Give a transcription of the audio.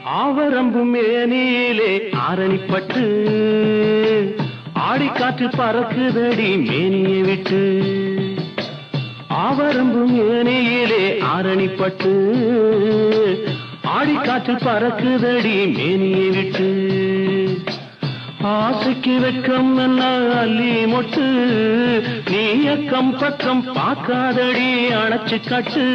ஆவரம்பு மேனியிலே ஆரணிப்பட்டு ஆடிக்காற்று பறக்குதடி மேனியை விட்டு. ஆவரம்பு மேனியிலே ஆரணிப்பட்டு ஆடிக்காற்று பறக்குதடி மேனியை விட்டு. ஆசைக்கு வெக்கம் என்ன அள்ளி மொட்டு, நீ அக்கம் பக்கம் பார்க்காதடி அணைச்சு கட்டு.